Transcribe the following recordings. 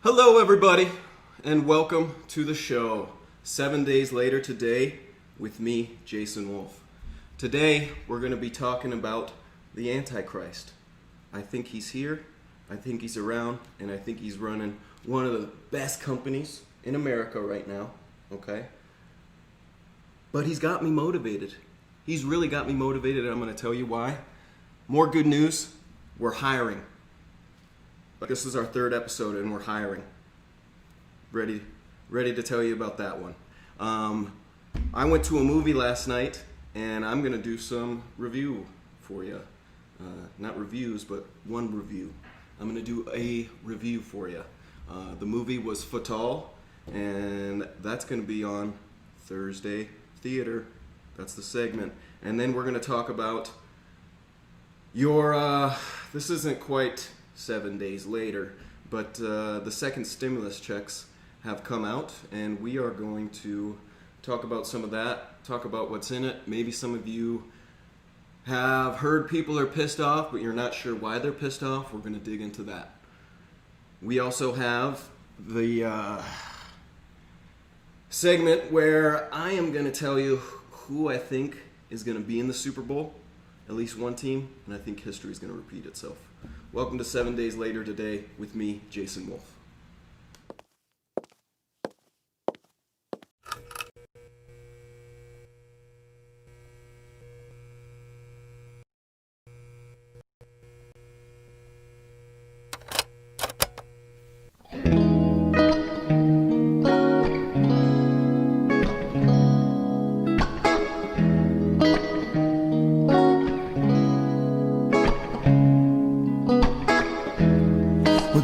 Hello, everybody, and welcome to the show. 7 days later today with me, Jason Wolf. Today, we're going to be talking about the Antichrist. I think he's here, I think he's around, and I think he's running one of the best companies in America right now, okay? But he's got me motivated. He's really got me motivated, and I'm going to tell you why. More good news, we're hiring. This is our third episode and we're hiring. Ready to tell you about that one. I went to a movie last night and I'm going to do some review for you. Not reviews, but one review. I'm going to do a review for you. The movie was Fatal, and that's going to be on Thursday Theater. That's the segment. And then we're going to talk about this isn't quite 7 days later, but the second stimulus checks have come out, and we are going to talk about some of that, talk about what's in it. Maybe some of you have heard people are pissed off, but you're not sure why they're pissed off. We're going to dig into that. We also have the segment where I am going to tell you who I think is going to be in the Super Bowl, at least one team, and I think history is going to repeat itself. Welcome to 7 days later today with me, Jason Wolf.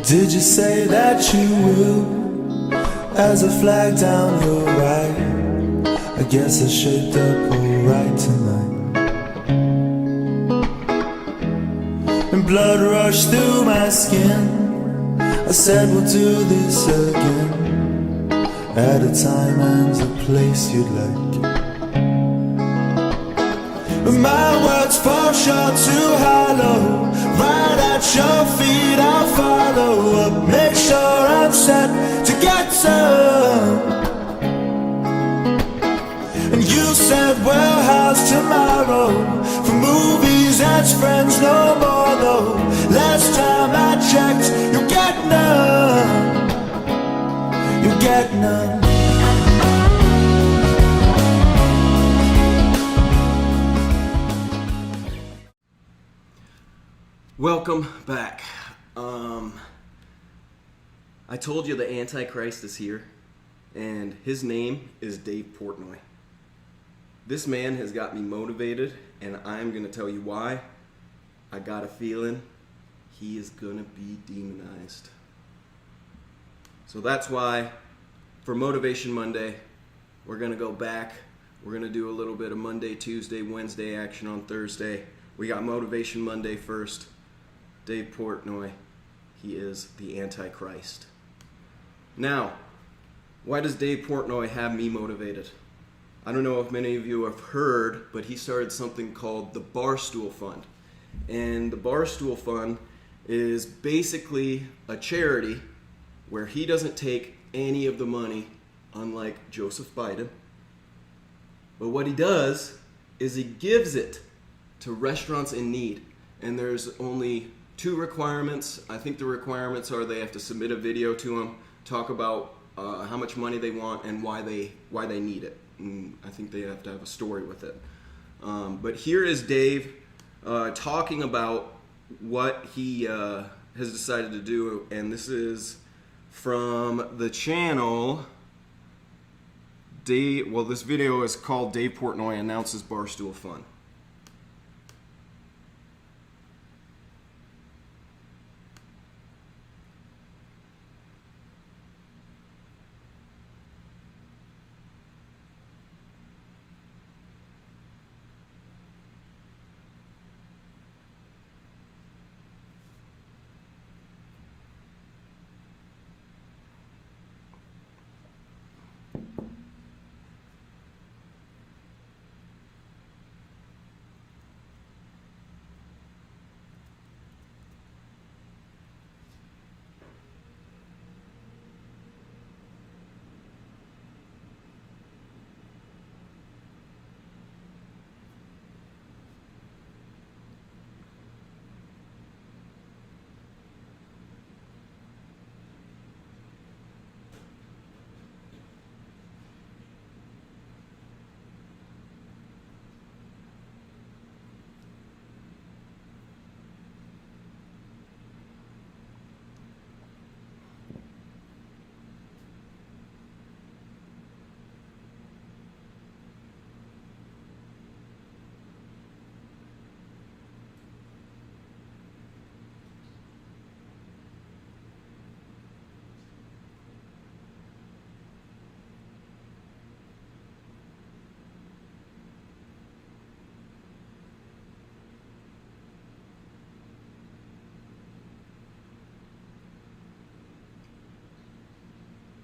Did you say that you will, as a flag down your right? I guess I shaped up alright tonight. And blood rushed through my skin. I said we'll do this again, at a time and a place you'd like. But my words fall short too hollow. Right at your feet I'll follow up. Make sure I'm set to get some. And you said, well, how's tomorrow? For movies, that's friends no more though. Last time I checked, you get none. You get none. Welcome back. I told you the Antichrist is here, and his name is Dave Portnoy. This man has got me motivated, and I'm going to tell you why. I got a feeling he is going to be demonized. So that's why, for Motivation Monday, we're going to go back. We're going to do a little bit of Monday, Tuesday, Wednesday action on Thursday. We got Motivation Monday first. Dave Portnoy, he is the Antichrist. Now, why does Dave Portnoy have me motivated? I don't know if many of you have heard, but he started something called the Barstool Fund. And the Barstool Fund is basically a charity where he doesn't take any of the money, unlike Joseph Biden. But what he does is he gives it to restaurants in need. And there's only two requirements. I think the requirements are they have to submit a video to him, talk about how much money they want and why they need it. And I think they have to have a story with it. But here is Dave talking about what he has decided to do, and this is from the channel. This video is called Dave Portnoy Announces Barstool Fund.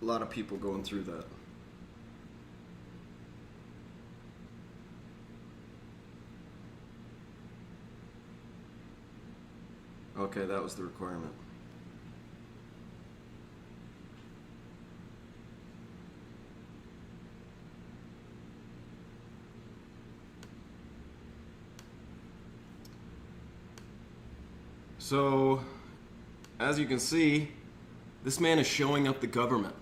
lot of people going through that. Okay, that was the requirement. So, as you can see, this man is showing up the government.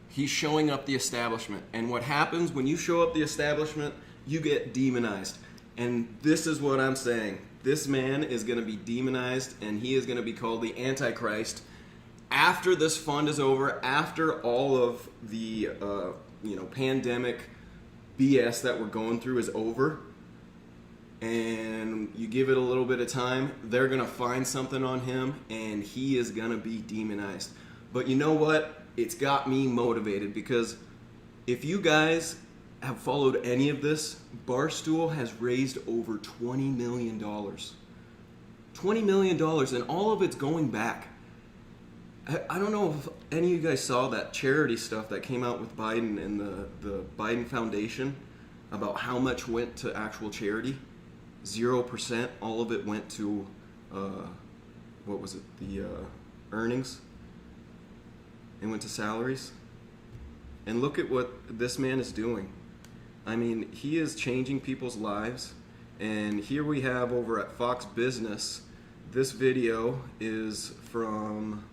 He's showing up the establishment. And what happens when you show up the establishment, you get demonized. And this is what I'm saying. This man is going to be demonized, and he is going to be called the Antichrist after this fund is over, after all of the pandemic BS that we're going through is over. And you give it a little bit of time, they're going to find something on him, and he is going to be demonized. But you know what? It's got me motivated, because if you guys have followed any of this, Barstool has raised over $20 million. $20 million, and all of it's going back. I don't know if any of you guys saw that charity stuff that came out with Biden and the Biden Foundation about how much went to actual charity. 0%. All of it went to, the earnings. It went to salaries. And look at what this man is doing. I mean, he is changing people's lives. And here we have over at Fox Business, this video is from,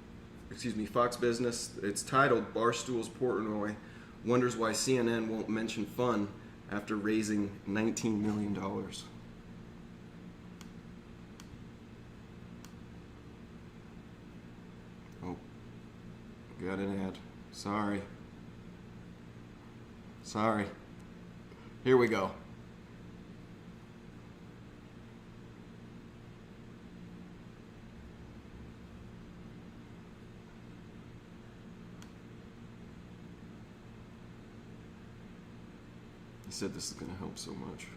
Fox Business. It's titled, Barstool's Portnoy Wonders Why CNN Won't Mention Fun After Raising $19 million. Oh, got an ad. Sorry. Here we go. He said this is going to help so much.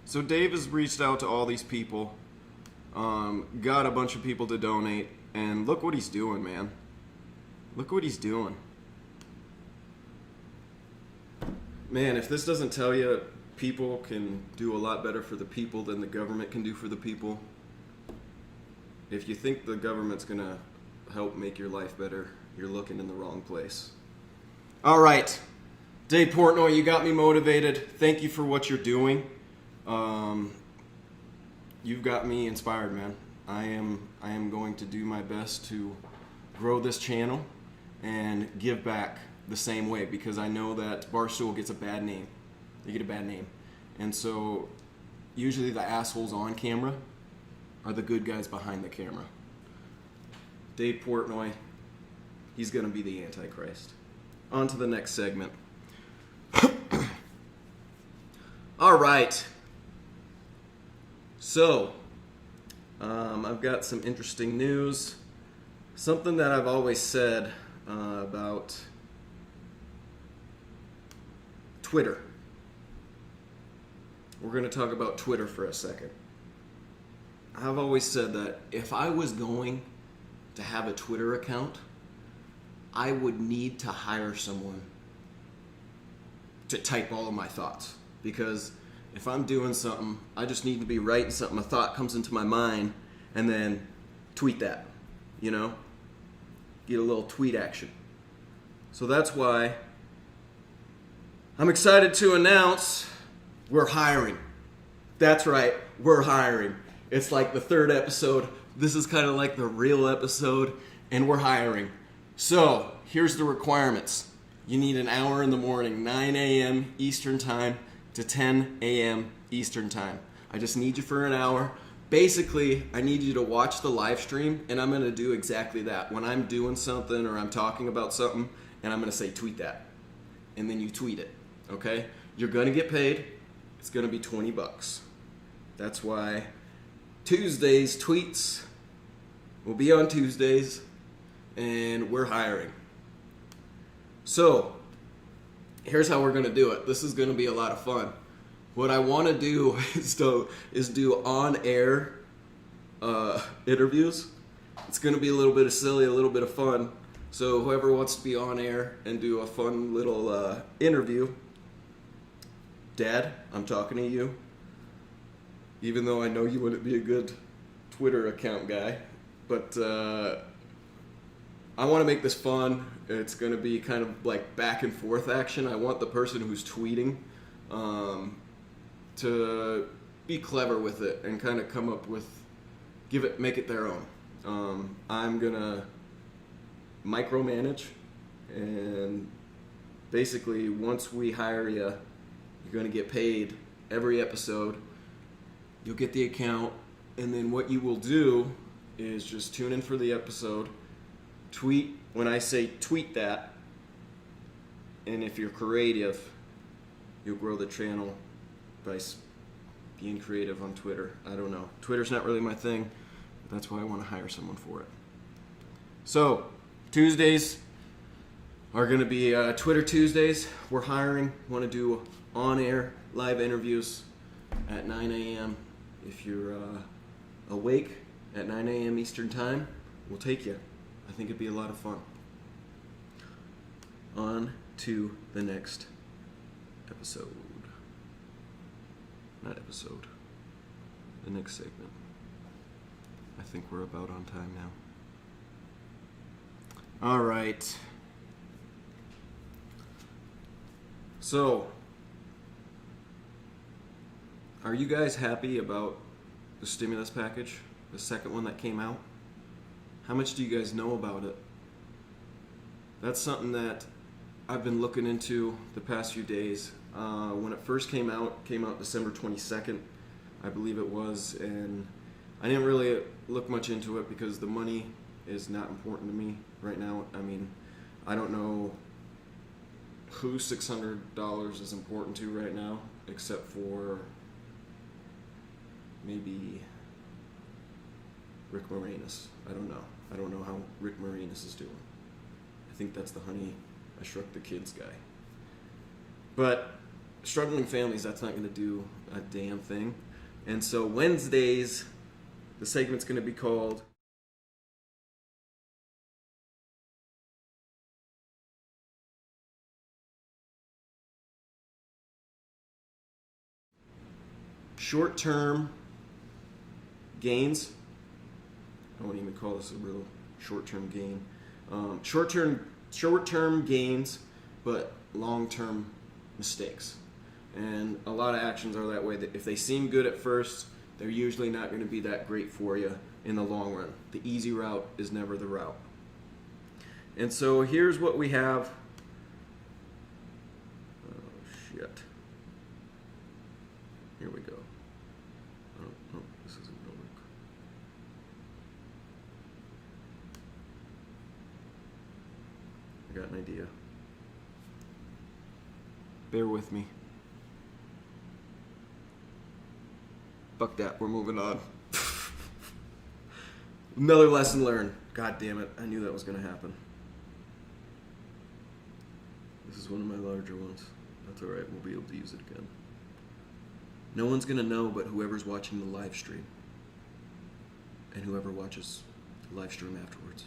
So Dave has reached out to all these people, got a bunch of people to donate, and look what he's doing, man. Look what he's doing. Man, if this doesn't tell you people can do a lot better for the people than the government can do for the people, if you think the government's going to help make your life better, you're looking in the wrong place. All right. Dave Portnoy, you got me motivated. Thank you for what you're doing. You've got me inspired, man. I am going to do my best to grow this channel and give back the same way, because I know that Barstool gets a bad name. They get a bad name. And so usually the assholes on camera are the good guys behind the camera. Dave Portnoy, he's going to be the Antichrist. On to the next segment. All right. So, I've got some interesting news. Something that I've always said about Twitter. We're going to talk about Twitter for a second. I've always said that if I was going to have a Twitter account, I would need to hire someone to type all of my thoughts. Because if I'm doing something, I just need to be writing something, a thought comes into my mind, and then tweet that, you know? Get a little tweet action. So that's why I'm excited to announce we're hiring. That's right, we're hiring. It's like the third episode. This is kind of like the real episode, and we're hiring. So here's the requirements. You need an hour in the morning, 9 a.m. Eastern Time to 10 a.m. Eastern Time. I just need you for an hour. Basically, I need you to watch the live stream, and I'm going to do exactly that. When I'm doing something or I'm talking about something, and I'm going to say, tweet that. And then you tweet it, okay? You're going to get paid. It's going to be $20. That's why Tuesdays tweets will be on Tuesdays, and we're hiring. So, here's how we're going to do it. This is going to be a lot of fun. What I want to do is do on-air interviews. It's going to be a little bit of silly, a little bit of fun. So whoever wants to be on air and do a fun little interview, Dad, I'm talking to you. Even though I know you wouldn't be a good Twitter account guy, but I want to make this fun. It's going to be kind of like back and forth action. I want the person who's tweeting to be clever with it and kind of come up with, make it their own. I'm gonna micromanage, and basically once we hire you, you're gonna get paid every episode. You'll get the account, and then what you will do is just tune in for the episode, tweet when I say tweet that, and if you're creative, you'll grow the channel by being creative on Twitter. I don't know. Twitter's not really my thing. That's why I want to hire someone for it. So, Tuesdays are going to be Twitter Tuesdays. We're hiring. Want to do on-air live interviews at 9 a.m. If you're awake at 9 a.m. Eastern Time, we'll take you. I think it'd be a lot of fun. On to the next episode. Not episode. The next segment. I think we're about on time now. All right. So, are you guys happy about the stimulus package? The second one that came out? How much do you guys know about it? That's something that I've been looking into the past few days. When it first came out December 22nd, I believe it was, and I didn't really look much into it because the money is not important to me right now. I mean, I don't know who $600 is important to right now, except for maybe Rick Moranis. I don't know. I don't know how Rick Moranis is doing. I think that's the Honey, I Shrunk the Kids guy. But struggling families, that's not going to do a damn thing. And so Wednesdays, the segment's going to be called Short-Term Gains. I won't even call this a real short-term gain. Short-term gains, but long-term mistakes. And a lot of actions are that way. That if they seem good at first, they're usually not going to be that great for you in the long run. The easy route is never the route. And so here's what we have. Oh, shit. Here we go. Oh, this isn't going to work. I got an idea. Bear with me. Fuck that, we're moving on. Another lesson learned. God damn it, I knew that was going to happen. This is one of my larger ones. That's alright, we'll be able to use it again. No one's going to know but whoever's watching the live stream. And whoever watches the live stream afterwards.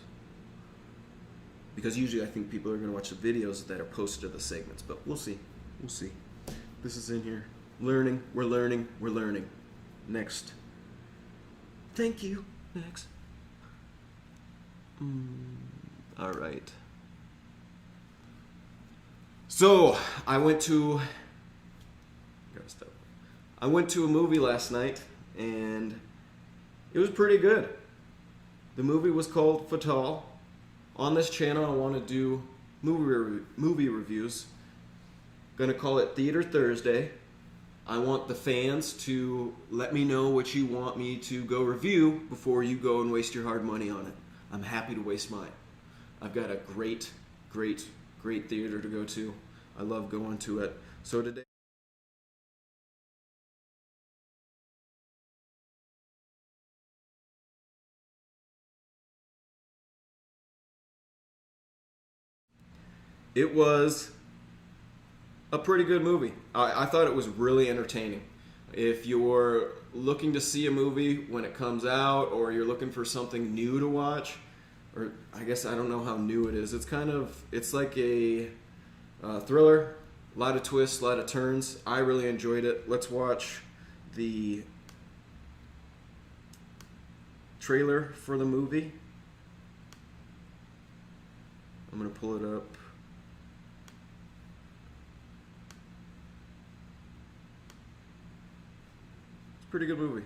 Because usually I think people are going to watch the videos that are posted to the segments, but we'll see. We'll see. This is in here. Learning, we're learning, we're learning. Next. Thank you. Next. All right. So, I went to a movie last night, and it was pretty good. The movie was called Fatal, on this channel, I want to do movie reviews. Gonna call it Theater Thursday. I want the fans to let me know what you want me to go review before you go and waste your hard money on it. I'm happy to waste mine. I've got a great theater to go to. I love going to it. So today, it was a pretty good movie. I thought it was really entertaining. If you're looking to see a movie when it comes out, or you're looking for something new to watch, or I guess I don't know how new it is. It's like a thriller, a lot of twists, a lot of turns. I really enjoyed it. Let's watch the trailer for the movie. I'm gonna pull it up. Pretty good movie.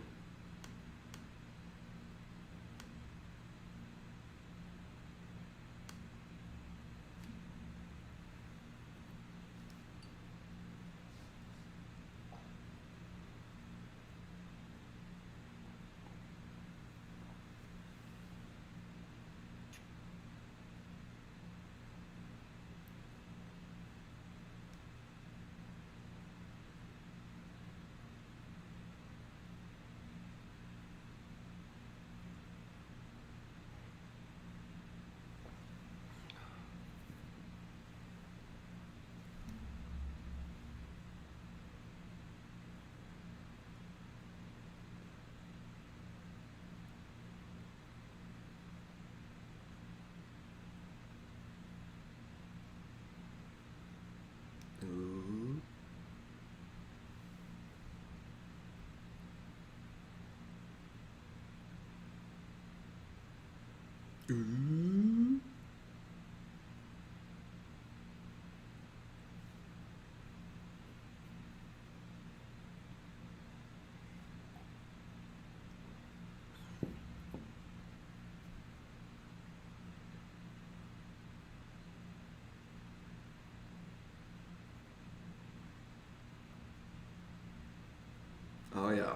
Ooh. Ooh. Oh yeah.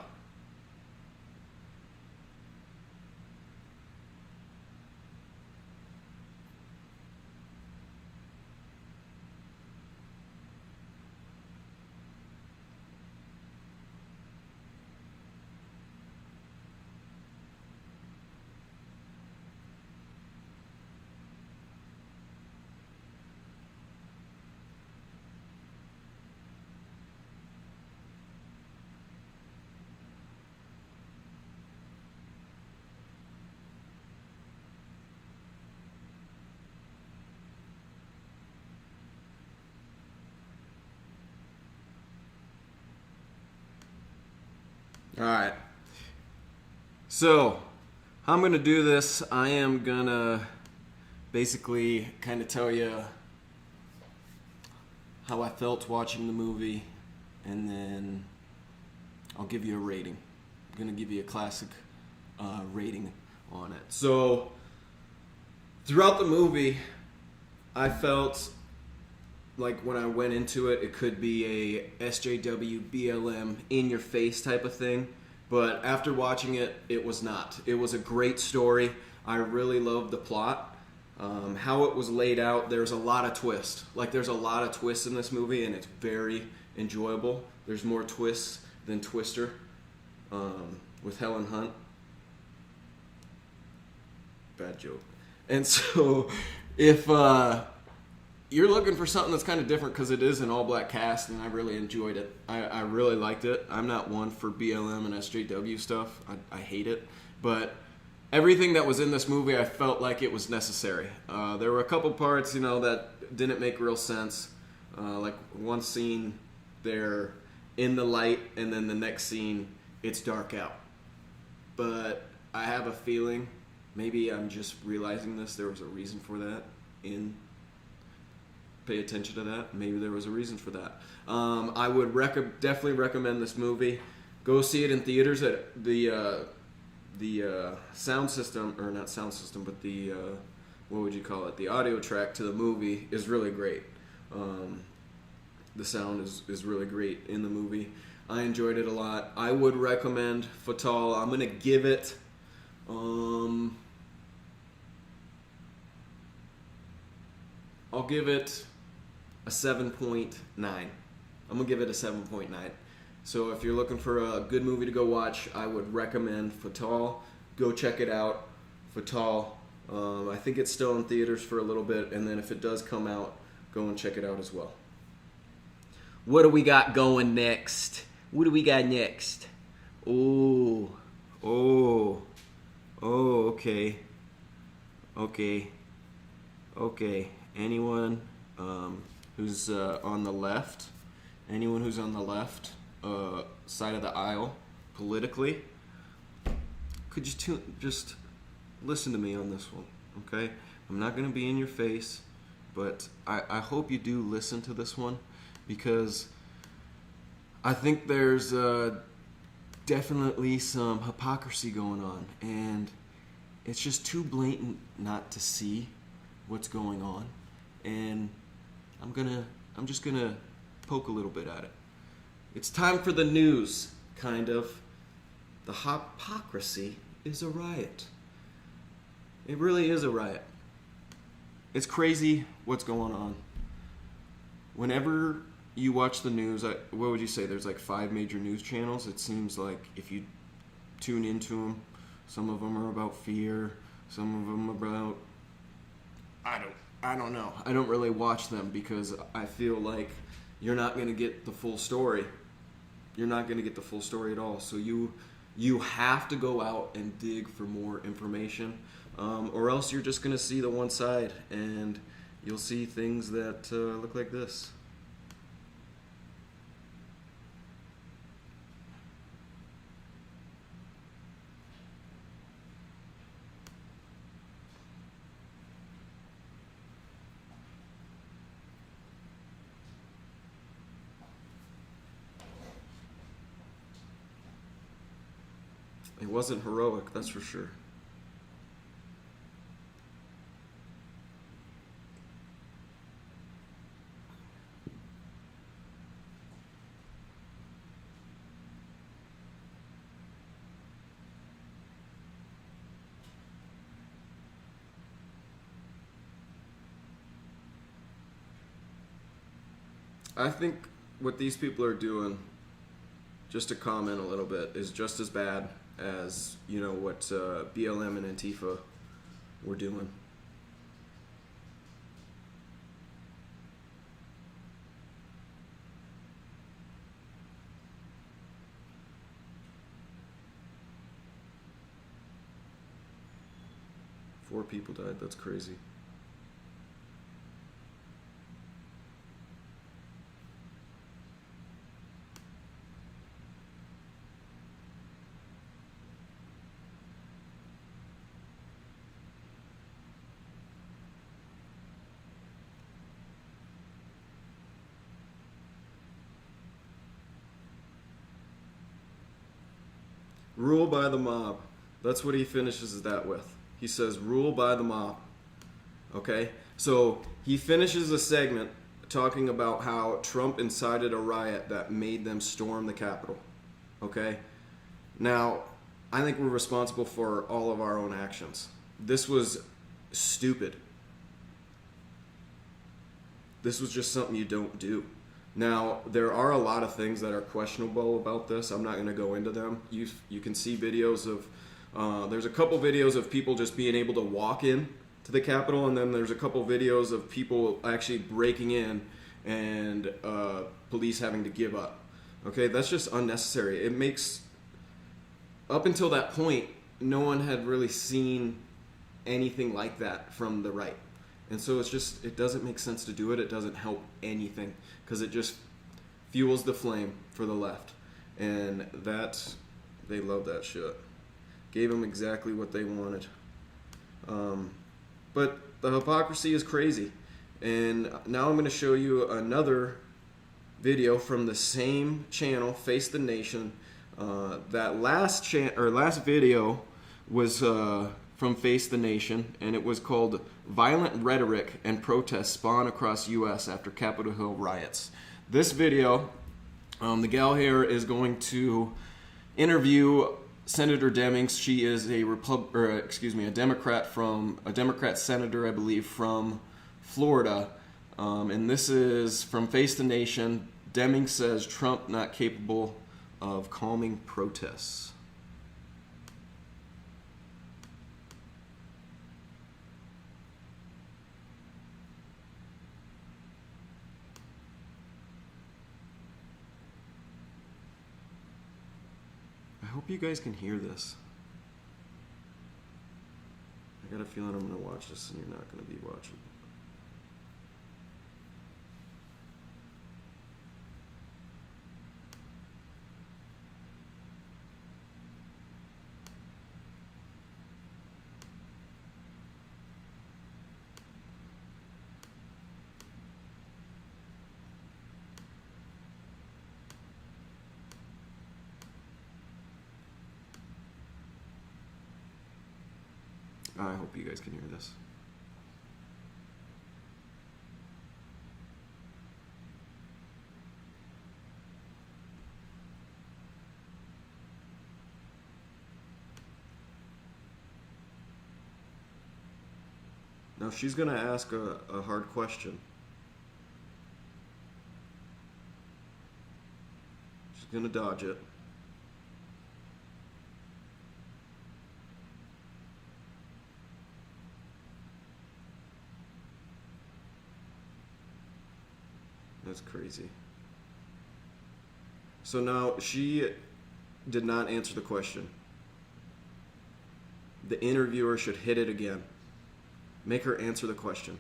All right. So, how I'm going to do this, I am going to basically kind of tell you how I felt watching the movie, and then I'll give you a rating. I'm going to give you a classic rating on it. So, throughout the movie, I felt like when I went into it, it could be a SJW, BLM, in-your-face type of thing. But after watching it, it was not. It was a great story. I really loved the plot. How it was laid out, there's a lot of twists. Like, there's a lot of twists in this movie, and it's very enjoyable. There's more twists than Twister with Helen Hunt. Bad joke. And so, if you're looking for something that's kind of different, because it is an all-black cast, and I really enjoyed it. I really liked it. I'm not one for BLM and SJW stuff. I hate it. But everything that was in this movie, I felt like it was necessary. There were a couple parts, that didn't make real sense. Like one scene, they're in the light, and then the next scene, it's dark out. But I have a feeling, maybe I'm just realizing this, there was a reason for that. Pay attention to that. Maybe there was a reason for that. I would definitely recommend this movie. Go see it in theaters. At the sound system, or not sound system, but the what would you call it? The audio track to the movie is really great. The sound is really great in the movie. I enjoyed it a lot. I would recommend Fatal. I'm gonna give it. I'll give it a 7.9. I'm gonna give it a 7.9. So if you're looking for a good movie to go watch, I would recommend Fatal. Go check it out. Fatal. I think it's still in theaters for a little bit, and then if it does come out, go and check it out as well. What do we got going next? What do we got next? Okay. Anyone who's on the left? Anyone who's on the left side of the aisle politically? Could you just listen to me on this one, okay? I'm not gonna be in your face, but I hope you do listen to this one, because I think there's definitely some hypocrisy going on, and it's just too blatant not to see what's going on. And I'm just gonna poke a little bit at it. It's time for the news, kind of. The hypocrisy is a riot. It really is a riot. It's crazy what's going on. Whenever you watch the news, what would you say? There's like 5 major news channels. It seems like if you tune into them, some of them are about fear, some of them about I don't know. I don't really watch them because I feel like you're not going to get the full story. You're not going to get the full story at all. So you have to go out and dig for more information, or else you're just going to see the one side, and you'll see things that look like this. It wasn't heroic, that's for sure. I think what these people are doing, just to comment a little bit, is just as bad as, you know, what BLM and Antifa were doing. Four people died, that's crazy. Rule by the mob. That's what he finishes that with. He says, rule by the mob. Okay? So he finishes a segment talking about how Trump incited a riot that made them storm the Capitol. Okay? Now, I think we're responsible for all of our own actions. This was stupid. This was just something you don't do. Now, there are a lot of things that are questionable about this. I'm not going to go into them. You can see videos of, there's a couple videos of people just being able to walk in to the Capitol, and then there's a couple videos of people actually breaking in and police having to give up. Okay, that's just unnecessary. It makes, up until that point, no one had really seen anything like that from the right. And so it's just, it doesn't make sense to do it. It doesn't help anything because it just fuels the flame for the left. And that, they love that shit. Gave them exactly what they wanted. But the hypocrisy is crazy. And now I'm going to show you another video from the same channel, Face the Nation. That last video was from Face the Nation, and it was called Violent Rhetoric and Protests Spawn Across U.S. After Capitol Hill Riots. This video, the gal here is going to interview Senator Demings. She is a Democrat senator, I believe, from Florida. And this is from Face the Nation. Demings says Trump not capable of calming protests. I hope you guys can hear this. I got a feeling I'm going to watch this and you're not going to be watching. I hope you guys can hear this. Now she's going to ask a hard question. She's going to dodge it. That's crazy. So now she did not answer the question. The interviewer should hit it again. Make her answer the question.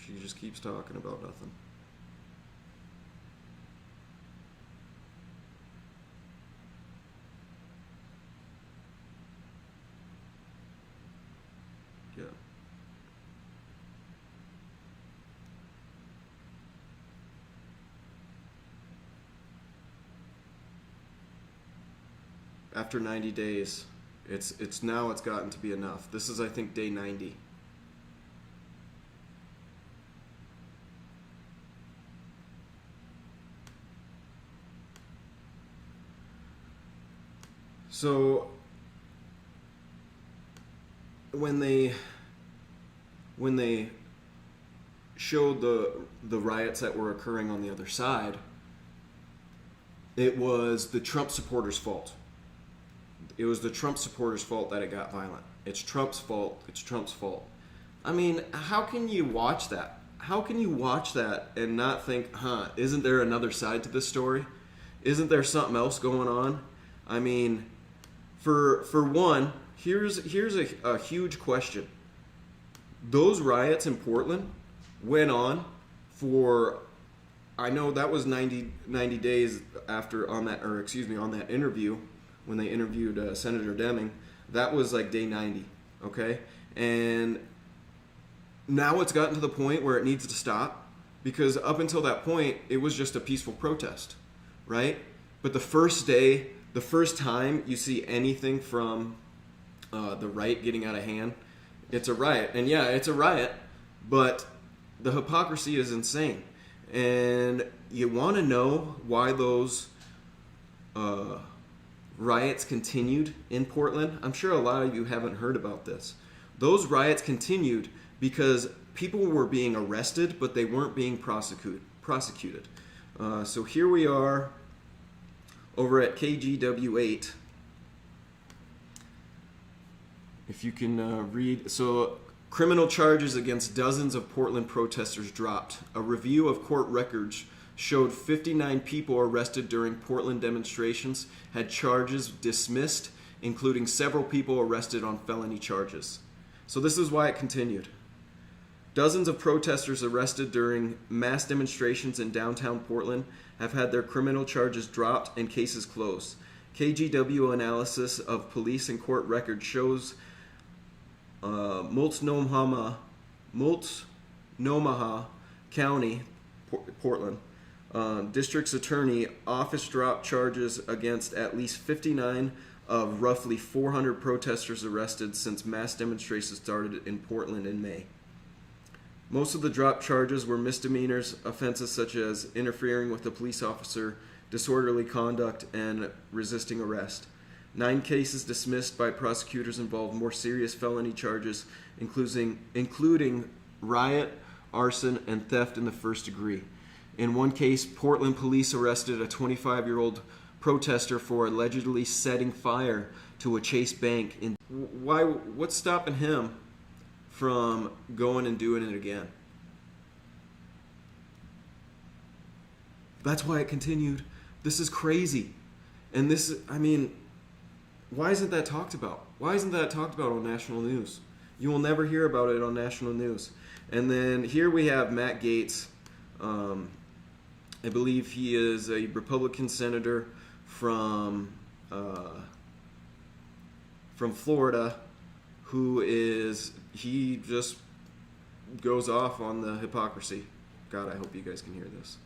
She just keeps talking about nothing. Yeah. After 90 days, it's gotten to be enough. This is, I think, day 90. So when they showed the riots that were occurring on the other side, it was the Trump supporters' fault. It was the Trump supporters' fault that it got violent. It's Trump's fault. It's Trump's fault. I mean, how can you watch that? How can you watch that and not think, isn't there another side to this story? Isn't there something else going on? I mean, for one, here's a huge question. Those riots in Portland went on for, I know that was 90 days after on that interview. When they interviewed Senator Deming, that was like day 90, okay? And now it's gotten to the point where it needs to stop, because up until that point, it was just a peaceful protest, right? But the first time you see anything from the right getting out of hand, it's a riot. And yeah, it's a riot, but the hypocrisy is insane. And you want to know why those riots continued in Portland? I'm sure a lot of you haven't heard about this. Those riots continued because people were being arrested, but they weren't being prosecuted. So here we are over at KGW8. If you can read. So, criminal charges against dozens of Portland protesters dropped. A review of court records showed 59 people arrested during Portland demonstrations had charges dismissed, including several people arrested on felony charges. So this is why it continued. Dozens of protesters arrested during mass demonstrations in downtown Portland have had their criminal charges dropped and cases closed. KGW analysis of police and court records shows Multnomah County, Portland, District's attorney office dropped charges against at least 59 of roughly 400 protesters arrested since mass demonstrations started in Portland in May. Most of the dropped charges were misdemeanors, offenses such as interfering with a police officer, disorderly conduct, and resisting arrest. 9 cases dismissed by prosecutors involved more serious felony charges, including riot, arson, and theft in the first degree. In one case, Portland police arrested a 25-year-old protester for allegedly setting fire to a Chase bank. What's stopping him from going and doing it again? That's why it continued. This is crazy. And why isn't that talked about? Why isn't that talked about on national news? You will never hear about it on national news. And then here we have Matt Gaetz. I believe he is a Republican senator from Florida, he just goes off on the hypocrisy. God, I hope you guys can hear this.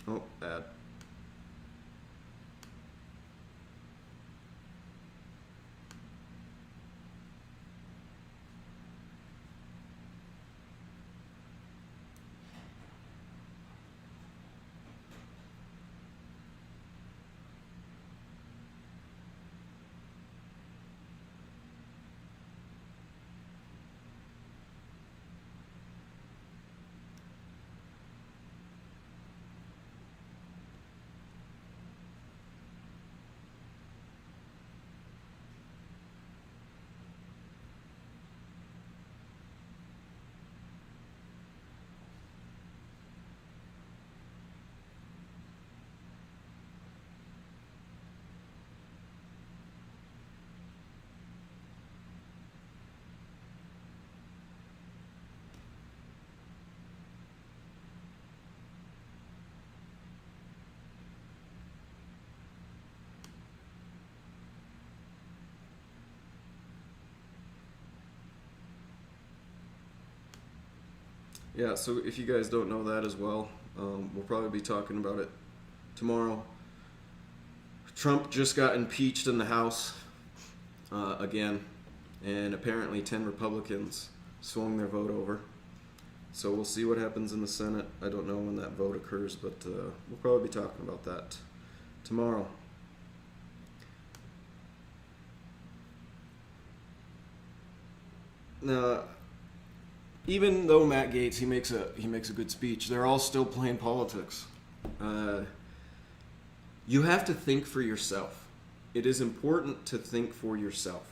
Oh, bad. Yeah, so if you guys don't know that as well, we'll probably be talking about it tomorrow. Trump just got impeached in the House again, and apparently 10 Republicans swung their vote over. So we'll see what happens in the Senate. I don't know when that vote occurs, but we'll probably be talking about that tomorrow. Now, even though Matt Gaetz he makes a good speech, they're all still playing politics. You have to think for yourself. It is important to think for yourself.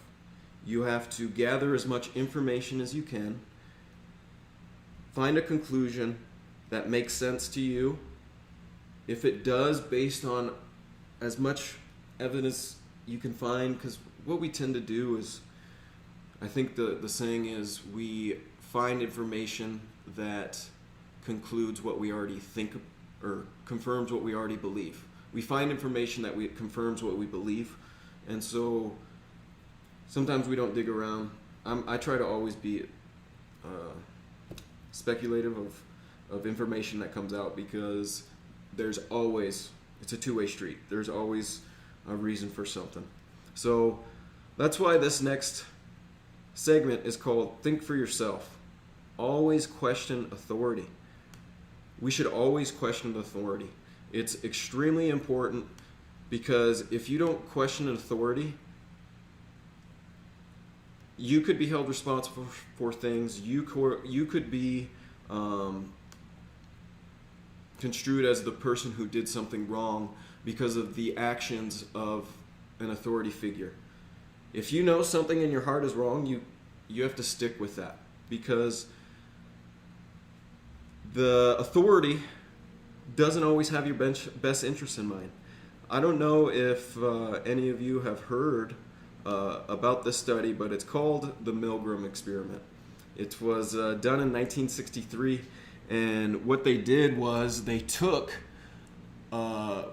You have to gather as much information as you can, find a conclusion that makes sense to you. If it does, based on as much evidence you can find, because what we tend to do is, I think the saying is, we find information that concludes what we already think or confirms what we already believe. We find information that confirms what we believe, and so sometimes we don't dig around. I try to always be speculative of information that comes out, because it's a two-way street. There's always a reason for something. So that's why this next segment is called Think for Yourself. Always question authority. We should always question authority. It's extremely important, because if you don't question an authority, you could be held responsible for things. You could be construed as the person who did something wrong because of the actions of an authority figure. If you know something in your heart is wrong, you have to stick with that, because the authority doesn't always have your best interest in mind. I don't know if any of you have heard about this study, but it's called the Milgram experiment. It was done in 1963, and what they did was they took a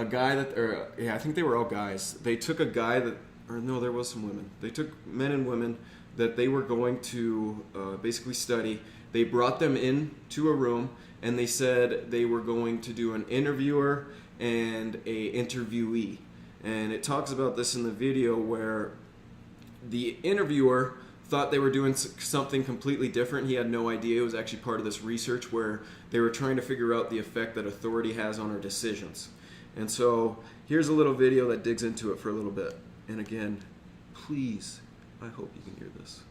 guy I think they were all guys. They took a guy that or no, there was some women. They took men and women that they were going to basically study. They brought them into a room and they said they were going to do an interviewer and a interviewee. And it talks about this in the video where the interviewer thought they were doing something completely different. He had no idea. It was actually part of this research where they were trying to figure out the effect that authority has on our decisions. And so here's a little video that digs into it for a little bit. And again, please, I hope you can hear this.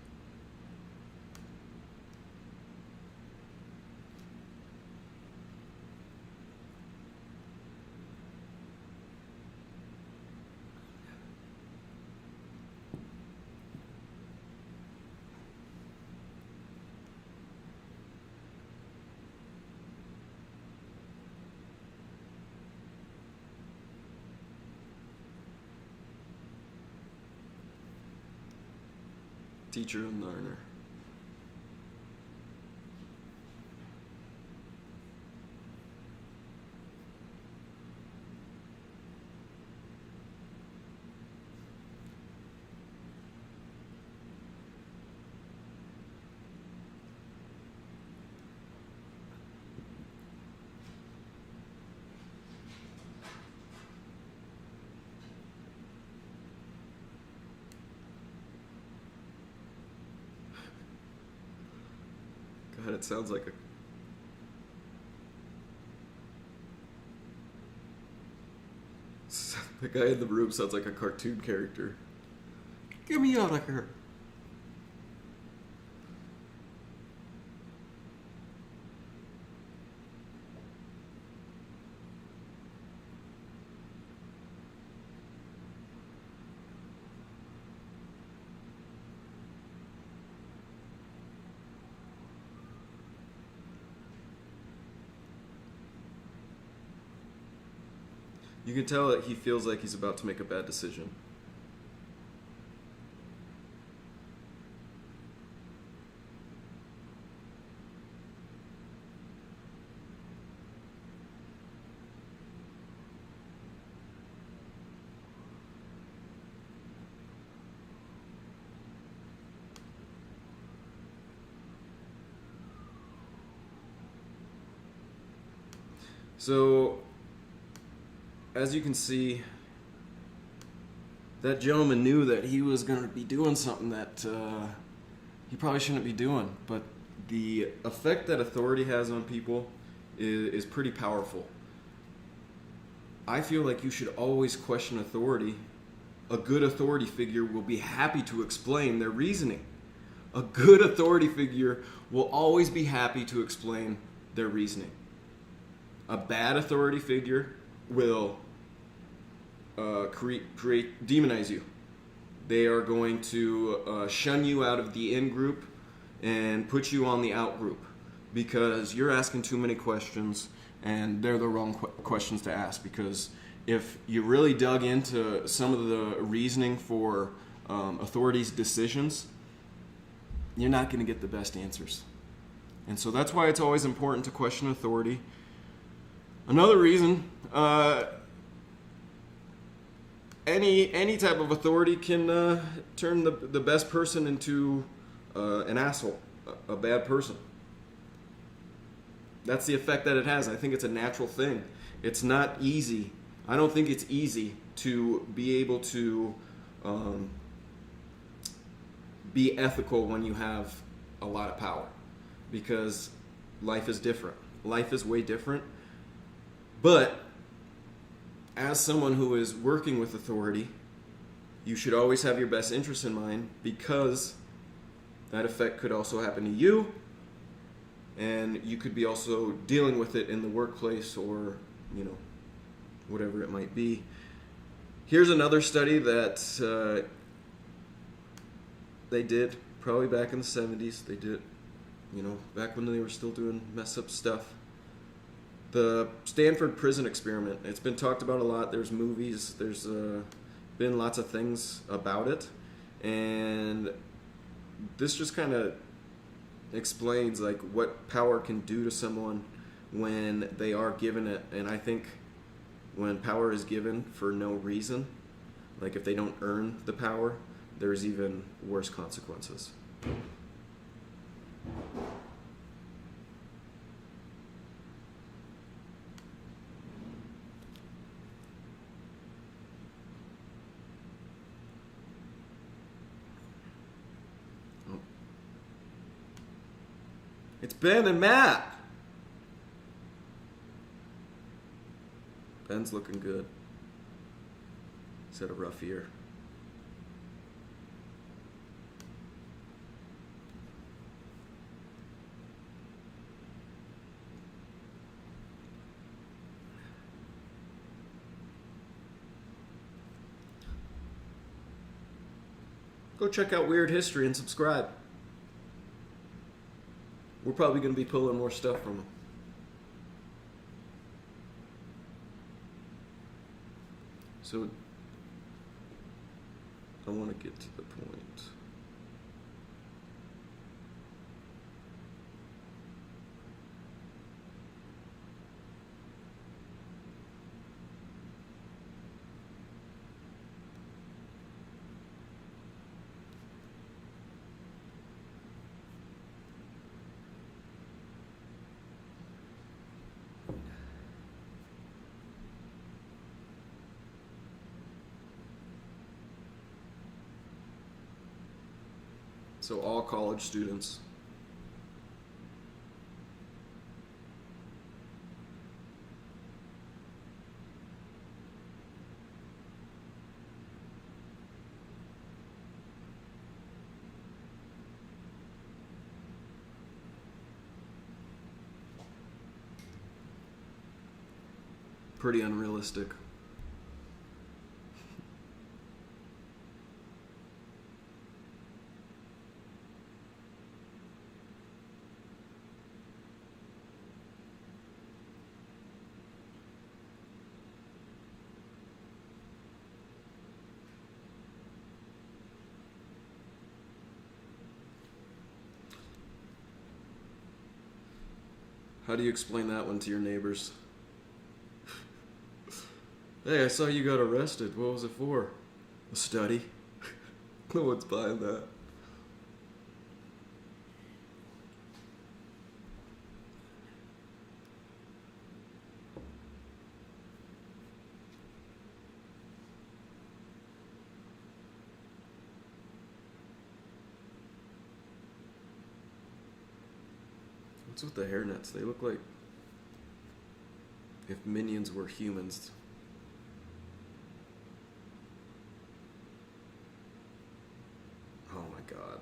Teacher and learner. God, it sounds like a... The guy in the room sounds like a cartoon character. Get me out of here. You can tell that he feels like he's about to make a bad decision. So, as you can see, that gentleman knew that he was going to be doing something that he probably shouldn't be doing. But the effect that authority has on people is pretty powerful. I feel like you should always question authority. A good authority figure will be happy to explain their reasoning. A good authority figure will always be happy to explain their reasoning. A bad authority figure will demonize you. They are going to shun you out of the in group and put you on the out group because you're asking too many questions and they're the wrong questions to ask. Because if you really dug into some of the reasoning for authorities' decisions, you're not going to get the best answers. And so that's why it's always important to question authority. Another reason, any type of authority can turn the best person into an asshole, a bad person. That's the effect that it has. I think it's a natural thing. It's not easy. I don't think it's easy to be able to be ethical when you have a lot of power, because life is different. Life is way different. But as someone who is working with authority, you should always have your best interest in mind, because that effect could also happen to you, and you could be also dealing with it in the workplace or, whatever it might be. Here's another study that they did probably back in the 70s. They did, back when they were still doing mess up stuff. The Stanford Prison Experiment. It's been talked about a lot. There's movies. There's been lots of things about it. And this just kind of explains what power can do to someone when they are given it. And I think when power is given for no reason, Like if they don't earn the power, there's even worse consequences. It's Ben and Matt. Ben's looking good. He's had a rough year. Go check out Weird History and subscribe. We're probably going to be pulling more stuff from them. So, I want to get to the point. So all college students. Pretty unrealistic. How do you explain that one to your neighbors? Hey, I saw you got arrested. What was it for? A study? No one's buying that. What's with the hairnets? They look like if minions were humans. Oh my god.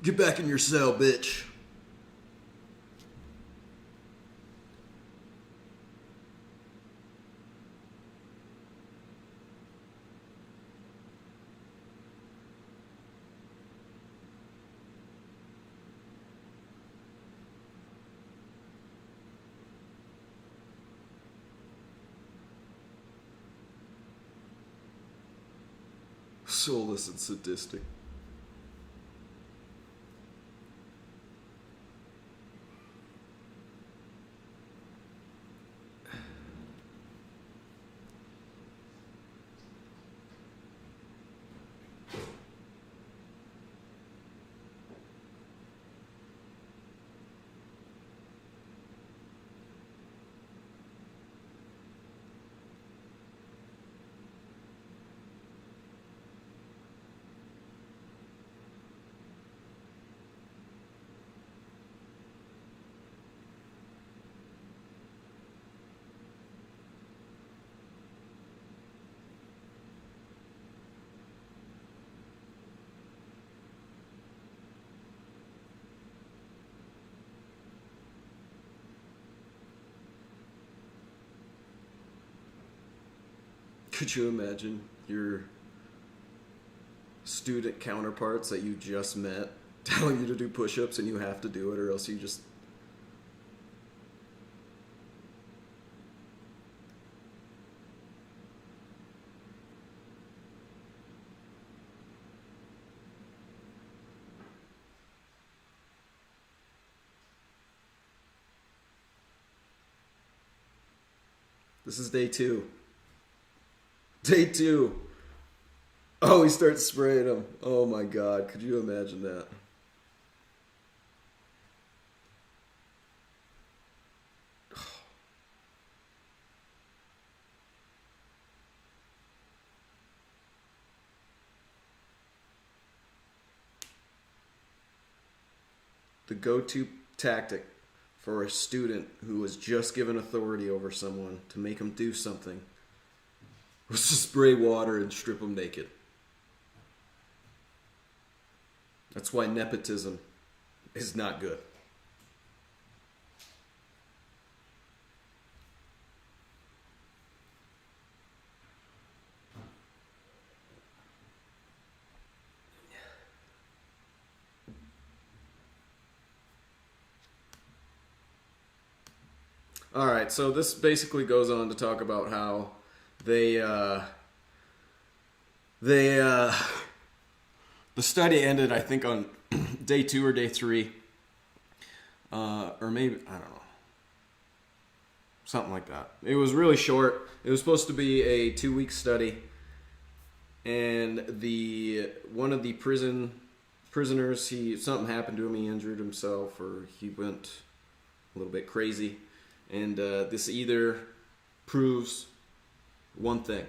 Get back in your cell, bitch. Soulless and sadistic. Could you imagine your student counterparts that you just met telling you to do push-ups and you have to do it, or else you just... This is day 2. Day 2. Oh, he starts spraying them. Oh my God, could you imagine that? The go-to tactic for a student who was just given authority over someone to make them do something was to spray water and strip them naked. That's why nepotism is not good. All right, so this basically goes on to talk about how the study ended, I think, on day 2 or day 3, or maybe, I don't know, something like that. It was really short. It was supposed to be a 2-week study, and one of the prisoners, something happened to him. He injured himself, or he went a little bit crazy. And this either proves one thing,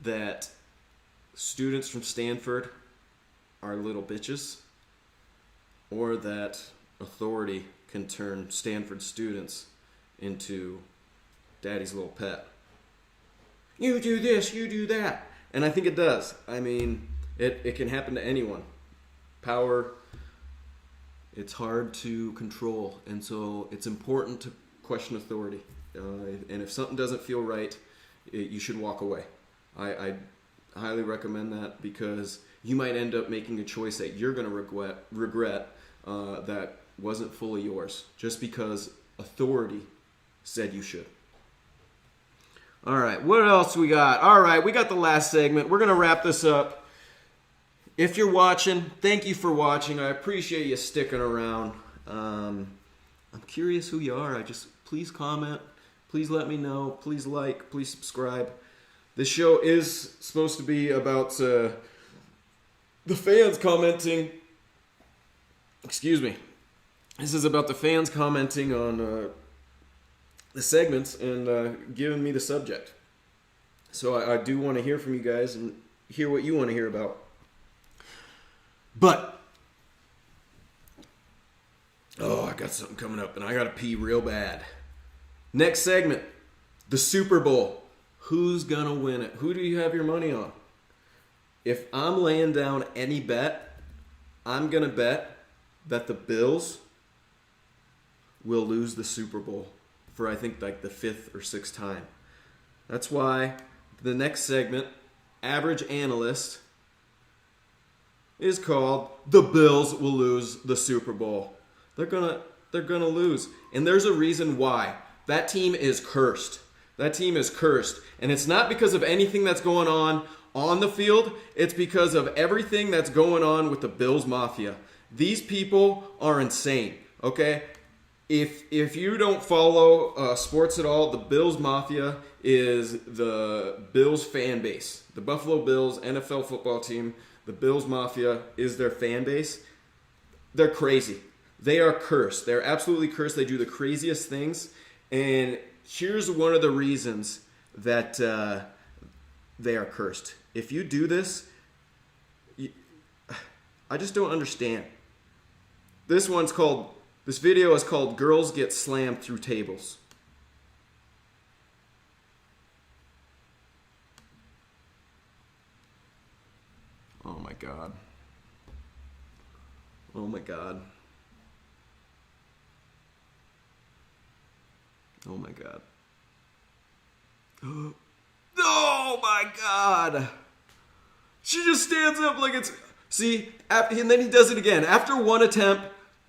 that students from Stanford are little bitches, or that authority can turn Stanford students into daddy's little pet. You do this, you do that. And I think it does. I mean, it can happen to anyone. Power, it's hard to control, and so it's important to question authority. And if something doesn't feel right, you should walk away. I highly recommend that, because you might end up making a choice that you're going to regret that wasn't fully yours, just because authority said you should. All right, what else we got? All right, we got the last segment. We're going to wrap this up. If you're watching, thank you for watching. I appreciate you sticking around. I'm curious who you are. Please comment. Please let me know. Please like. Please subscribe. This show is supposed to be about the fans commenting. Excuse me. This is about the fans commenting on the segments and giving me the subject. So I do want to hear from you guys and hear what you want to hear about. But, I got something coming up, and I got to pee real bad. Next segment, the Super Bowl. Who's going to win it? Who do you have your money on? If I'm laying down any bet, I'm going to bet that the Bills will lose the Super Bowl for, I think, like the 5th or 6th time. That's why the next segment, Average Analyst, is called The Bills Will Lose the Super Bowl. They're gonna lose. And there's a reason why. That team is cursed. That team is cursed. And it's not because of anything that's going on the field. It's because of everything that's going on with the Bills Mafia. These people are insane, okay? If you don't follow sports at all, the Bills Mafia is the Bills fan base. The Buffalo Bills NFL football team, the Bills Mafia is their fan base. They're crazy. They are cursed. They're absolutely cursed. They do the craziest things. And here's one of the reasons that they are cursed. If you do this, I just don't understand. This video is called Girls Get Slammed Through Tables. Oh my God. Oh my God. Oh my God. Oh my God. She just stands up like it's See, and then he does it again. After one attempt,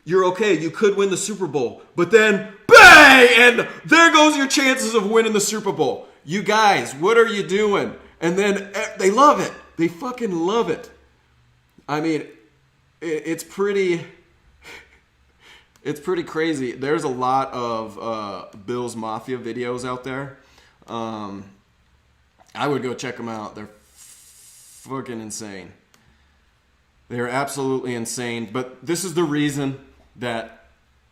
you're okay. You could win the Super Bowl. But then, bang! And there goes your chances of winning the Super Bowl. You guys, what are you doing? And then they love it. They fucking love it. I mean, it's pretty crazy. There's a lot of Bills Mafia videos out there. I would go check them out. They're fucking insane. They're absolutely insane. But this is the reason that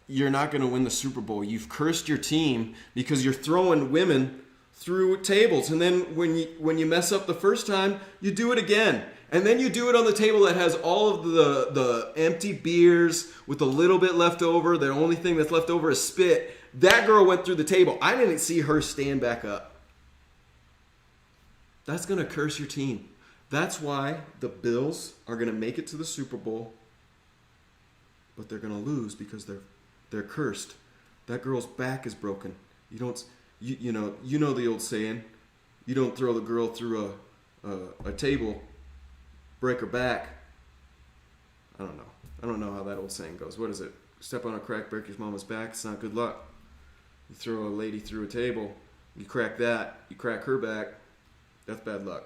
you're not going to win the Super Bowl. You've cursed your team because you're throwing women through tables. And then when you mess up the first time, you do it again. And then you do it on the table that has all of the empty beers with a little bit left over. The only thing that's left over is spit. That girl went through the table. I didn't see her stand back up. That's going to curse your team. That's why the Bills are going to make it to the Super Bowl, but they're going to lose because they're cursed. That girl's back is broken. You know the old saying, you don't throw the girl through a table, break her back. I don't know how that old saying goes. What is it? Step on a crack, break your mama's back. It's not good luck. You throw a lady through a table, you crack that, you crack her back. That's bad luck.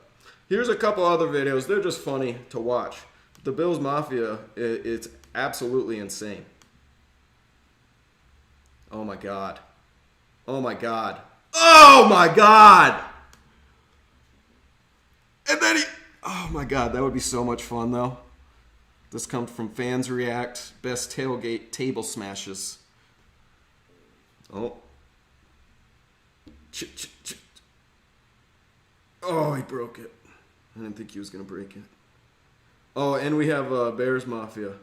Here's a couple other videos. They're just funny to watch. The Bills Mafia, it's absolutely insane. Oh my God. Oh my God. Oh my God! And then oh my God, that would be so much fun though. This comes from Fans React, Best Tailgate Table Smashes. Oh. Oh, he broke it. I didn't think he was going to break it. Oh, and we have Bears Mafia.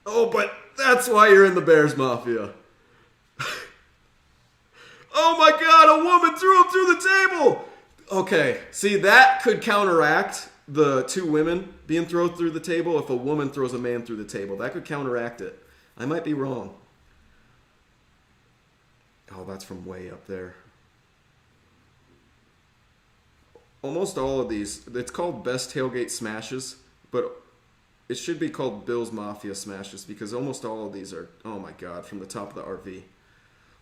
Oh, but that's why you're in the Bears Mafia. Oh my God, a woman threw him through the table. Okay, see, that could counteract the two women being thrown through the table if a woman throws a man through the table. That could counteract it. I might be wrong. Oh, that's from way up there. Almost all of these, it's called Best Tailgate Smashes, but it should be called Bills Mafia Smashes because almost all of these are, oh my God, from the top of the RV.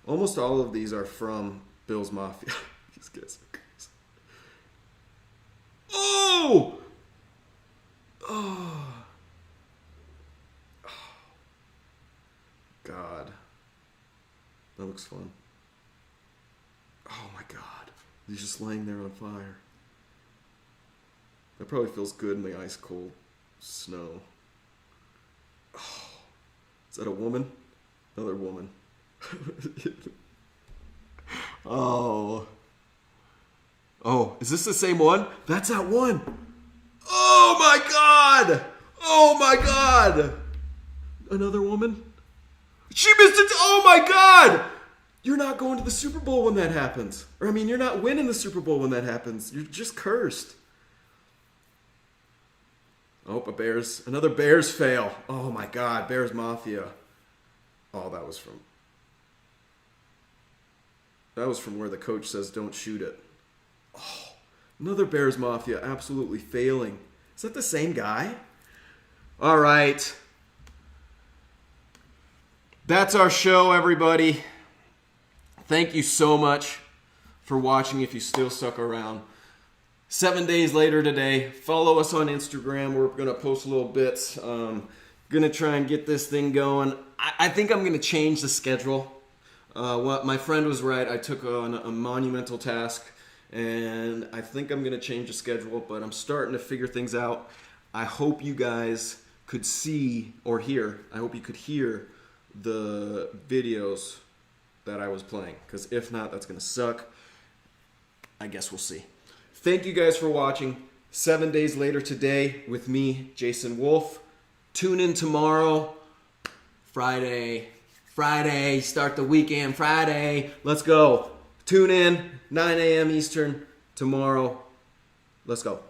Almost all of these are from Bills Mafia. These guys are crazy. Oh! Oh! God. That looks fun. Oh my God. He's just laying there on fire. That probably feels good in the ice cold snow. Oh, is that a woman? Another woman. Oh. Oh, is this the same one? That's that one. Oh my God. Oh my God. Another woman? She missed it. Oh my God. You're not going to the Super Bowl when that happens. Or I mean, you're not winning the Super Bowl when that happens. You're just cursed. Oh, another Bears fail. Oh my God, Bears Mafia. Oh, that was from where the coach says don't shoot it. Oh, another Bears Mafia absolutely failing. Is that the same guy? All right. That's our show, everybody. Thank you so much for watching if you still stuck around. 7 days later today, follow us on Instagram. We're going to post little bits. Going to try and get this thing going. I think I'm going to change the schedule. My friend was right. I took on a monumental task, and I think I'm going to change the schedule, but I'm starting to figure things out. I hope you guys could see or hear. I hope you could hear the videos that I was playing, because if not, that's going to suck. I guess we'll see. Thank you guys for watching. 7 days later today with me, Jason Wolf. Tune in tomorrow, Friday, start the weekend, Friday. Let's go. Tune in, 9 a.m. Eastern tomorrow. Let's go.